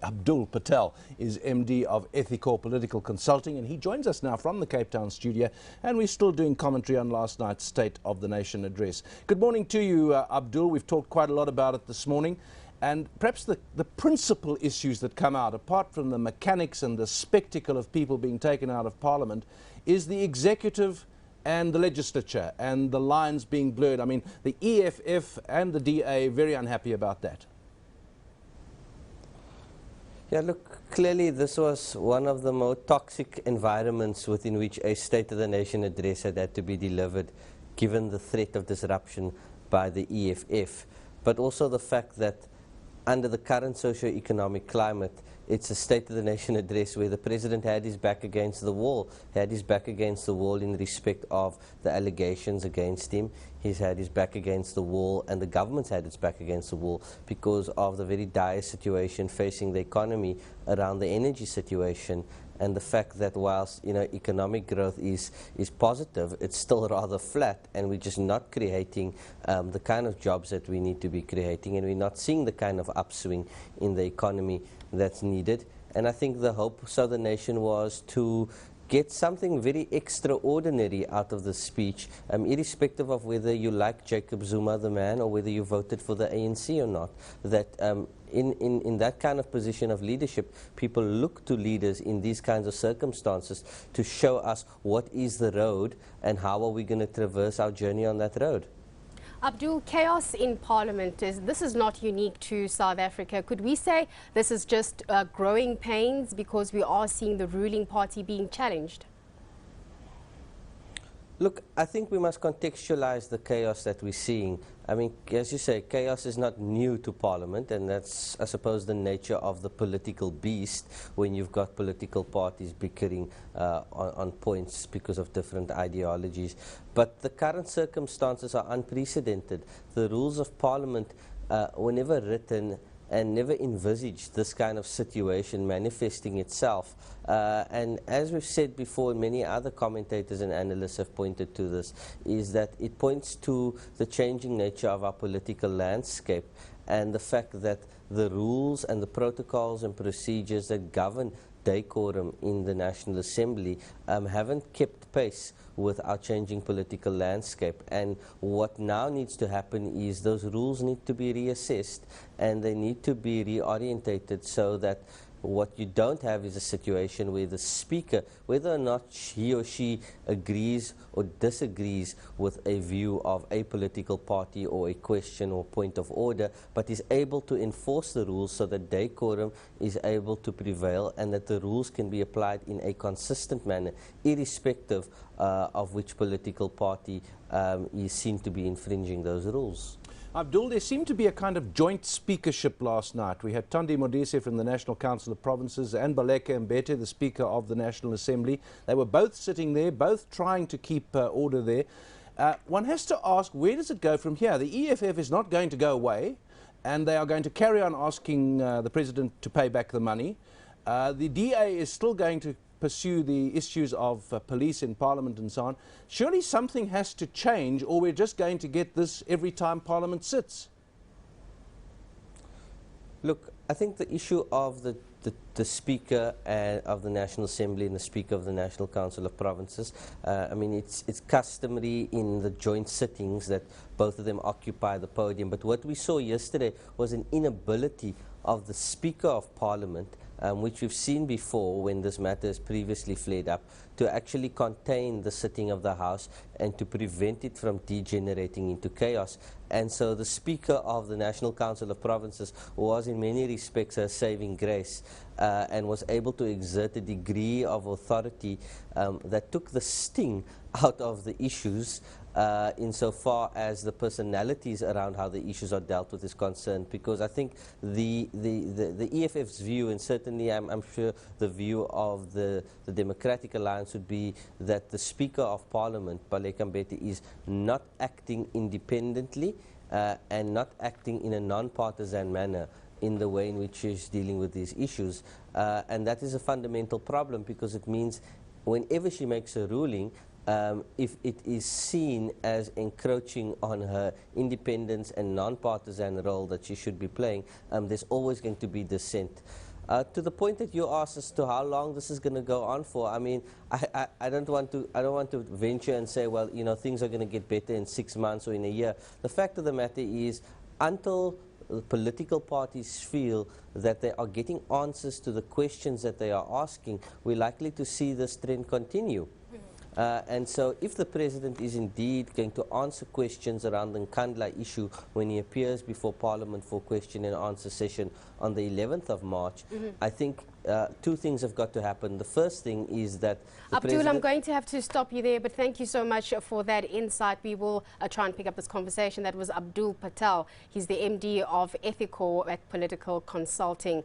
Abdul Patel is MD of Ethicore Political Consulting, and he joins us now from the Cape Town studio, and we're still doing commentary on last night's State of the Nation address. Good morning to you, Abdul. We've talked quite a lot about it this morning, and perhaps the principal issues that come out, apart from the mechanics and the spectacle of people being taken out of Parliament, is the executive and the legislature and the lines being blurred. I mean, the EFF and the DA very unhappy about that. Yeah, look, clearly this was one of the more toxic environments within which a State of the Nation address had to be delivered, given the threat of disruption by the EFF, but also the fact that under the current socio-economic climate, it's a State of the Nation address where the President had his back against the wall, in respect of the allegations against him. He's had his back against the wall, and the government's had its back against the wall because of the very dire situation facing the economy around the energy situation, and the fact that whilst economic growth is positive, it's still rather flat, and we're just not creating the kind of jobs that we need to be creating, and we're not seeing the kind of upswing in the economy that's needed. And I think the hope of the nation was to get something very extraordinary out of the speech, irrespective of whether you like Jacob Zuma, the man, or whether you voted for the ANC or not. That in that kind of position of leadership, people look to leaders in these kinds of circumstances to show us what is the road and how are we going to traverse our journey on that road. Abdul, chaos in Parliament, this is not unique to South Africa. Could we say this is just growing pains because we are seeing the ruling party being challenged? Look, I think we must contextualize the chaos that we're seeing. I mean, as you say, chaos is not new to Parliament, and that's, I suppose, the nature of the political beast when you've got political parties bickering on points because of different ideologies. But the current circumstances are unprecedented. The rules of Parliament were never written and never envisaged this kind of situation manifesting itself. And as we've said before, many other commentators and analysts have pointed to this, is that it points to the changing nature of our political landscape and the fact that the rules and the protocols and procedures that govern decorum in the National Assembly haven't kept pace with our changing political landscape. And what now needs to happen is those rules need to be reassessed and they need to be reorientated so that what you don't have is a situation where the Speaker, whether or not he or she agrees or disagrees with a view of a political party or a question or point of order, but is able to enforce the rules so that decorum is able to prevail and that the rules can be applied in a consistent manner, irrespective of which political party is seen to be infringing those rules. Abdul, there seemed to be a kind of joint speakership last night. We had Thandi Modise from the National Council of Provinces and Baleka Mbete, the Speaker of the National Assembly. They were both sitting there, both trying to keep order there. One has to ask, where does it go from here? The EFF is not going to go away, and they are going to carry on asking the President to pay back the money. The DA is still going to pursue the issues of police in Parliament and so on. Surely something has to change, or we're just going to get this every time Parliament sits. Look, I think the issue of the Speaker of the National Assembly and the Speaker of the National Council of Provinces, I mean, it's customary in the joint sittings that both of them occupy the podium. But what we saw yesterday was an inability of the Speaker of Parliament, which we've seen before when this matter has previously flared up, to actually contain the sitting of the House and to prevent it from degenerating into chaos. And so the Speaker of the National Council of Provinces was in many respects a saving grace and was able to exert a degree of authority that took the sting out of the issues insofar as the personalities around how the issues are dealt with is concerned. Because I think the EFF's view, and certainly I'm sure the view of the Democratic Alliance, would be that the Speaker of Parliament, Baleka Mbete, is not acting independently and not acting in a non-partisan manner in the way in which she's dealing with these issues. And that is a fundamental problem, because it means whenever she makes a ruling, if it is seen as encroaching on her independence and non-partisan role that she should be playing, there's always going to be dissent. To the point that you asked as to how long this is going to go on for, I mean, I don't want to venture and say, well, you know, things are going to get better in 6 months or in a year. The fact of the matter is, until political parties feel that they are getting answers to the questions that they are asking, we're likely to see this trend continue. And so if the president is indeed going to answer questions around the Nkandla issue when he appears before Parliament for question and answer session on the 11th of March, I think two things have got to happen. The first thing is that Abdul, I'm going to have to stop you there, but thank you so much for that insight. We will try and pick up this conversation. That was Abdul Patel. He's the MD of Ethicore at Political Consulting.